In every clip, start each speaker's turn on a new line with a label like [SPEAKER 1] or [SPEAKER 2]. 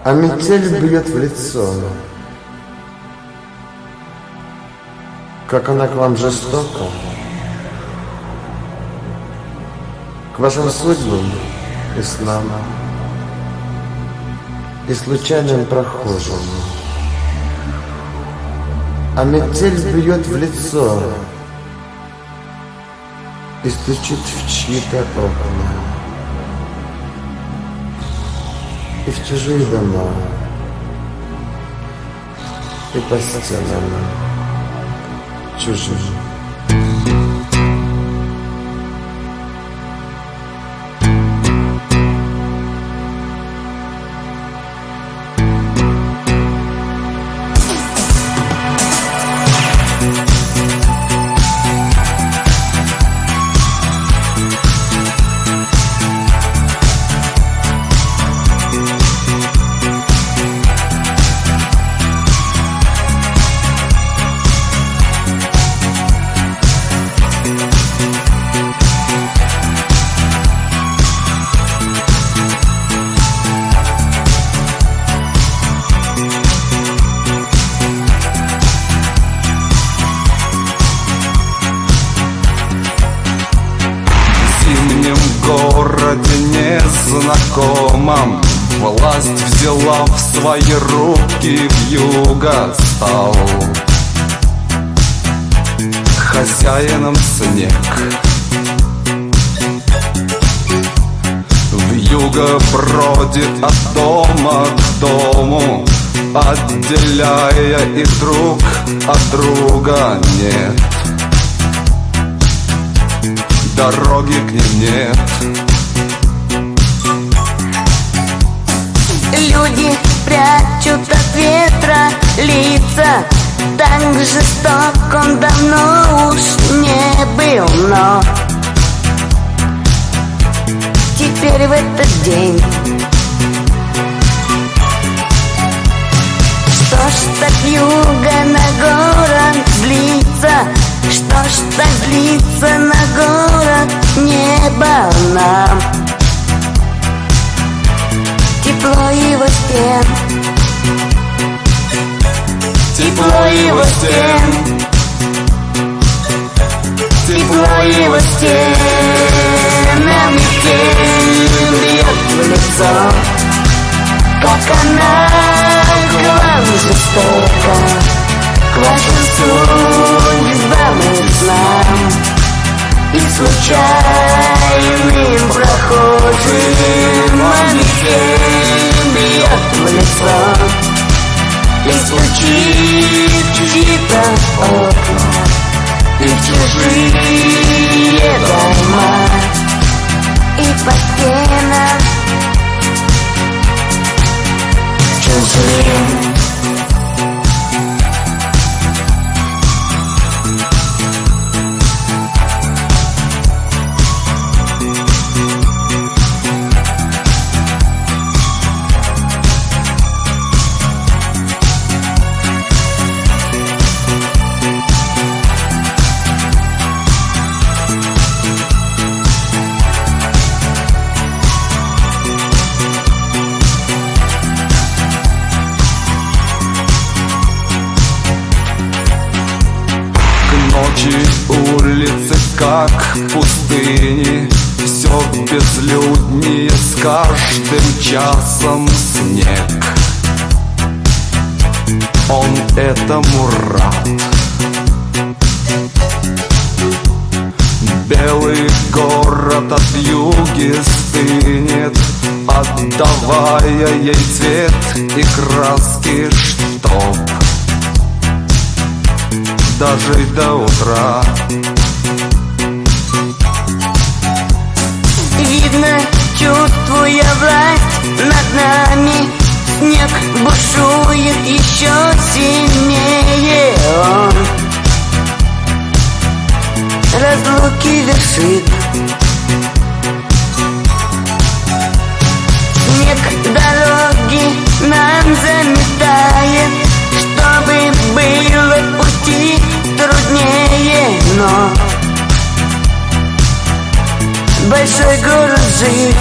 [SPEAKER 1] А метель бьет в лицо. Как она к вам жестока, к вашим судьбам и снам, и случайным прохожим. А метель бьет в лицо и стучит в чьи-то окна, и в чужие дома, и по стенам чужим.
[SPEAKER 2] В городе незнакомом власть взяла в свои руки, вьюга стал хозяином снег. Вьюга бродит от дома к дому, отделяя их друг от друга. Нет, дороги к ним нет.
[SPEAKER 3] Люди прячут от ветра лица, так жесток он давно уж не был, но теперь в этот день что ж так вьюга на город злится, что ж так злится на город небо нам. Тепло его стен, тепло его стен, тепло его стен. А метель бьет в лицо, как она к вам жестока, к вашим судьбам и снам, и случайным прохожим. А метель бьет в лицо и стучит в чьи-то окна, и в чужие дома, и по стенам чужим.
[SPEAKER 2] Ночи улицы как пустыни, все безлюднее с каждым часом снег. Он этому рад. Белый город от вьюги стынет, отдавая ей цвет и краски, чтоб дожить до утра.
[SPEAKER 3] Видно, чувствуя власть над нами, снег бушует еще сильнее. Он разлуки вершит, снег дороги нам заметает, чтобы было пути труднее, но большой город жив,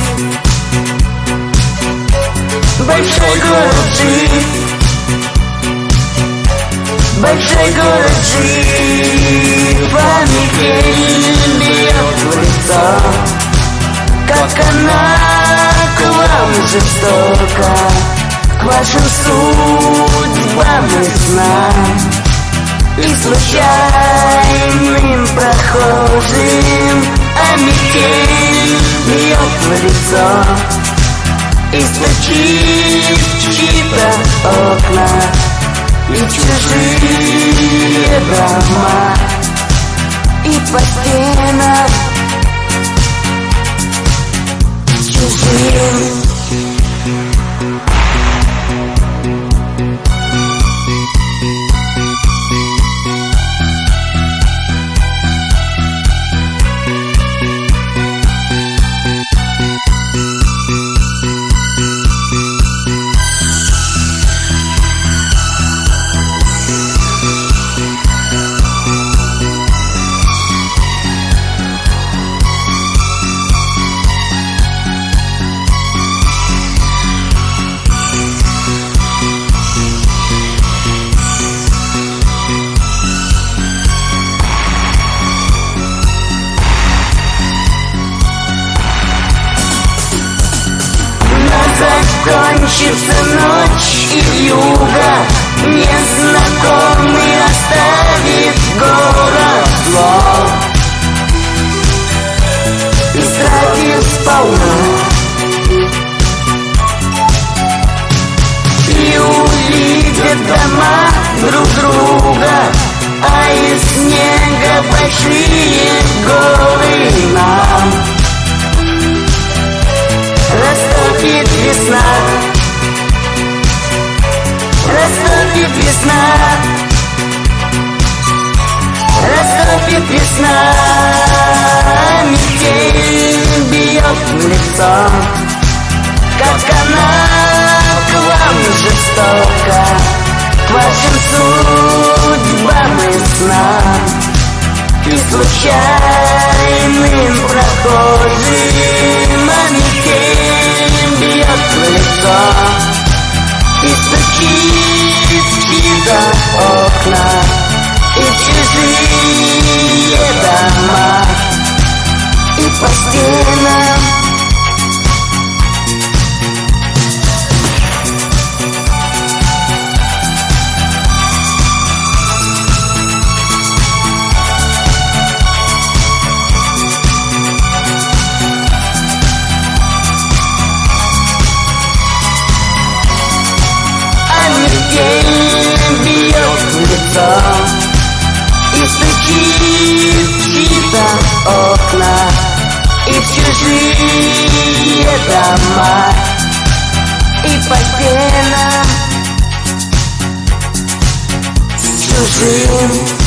[SPEAKER 3] большой город жив, большой город жив, а метель бьет в лицо. Как она к вам жестока, к вашим судьбам и снам, и случайным прохожим, а метель бьет в лицо и стучит в чьи-то окна и в чужие дома, и по стенам чужим. Закончится ночь, и вьюга незнакомый оставит город зло, истратив сполна, и увидят дома друг друга, а из снега большие горы нам растопит весна, растопит весна, растопит весна, метель бьет в лицо. Как она к вам жестока, к вашим судьбам и снам, и случайным прохожим, а метель бьет в лицо и стучит в чьи-то окна и в чужие дома, и по стенам бьет в лицо и стучит в чьи-то окна и в чужие дома, и по стенам чужим.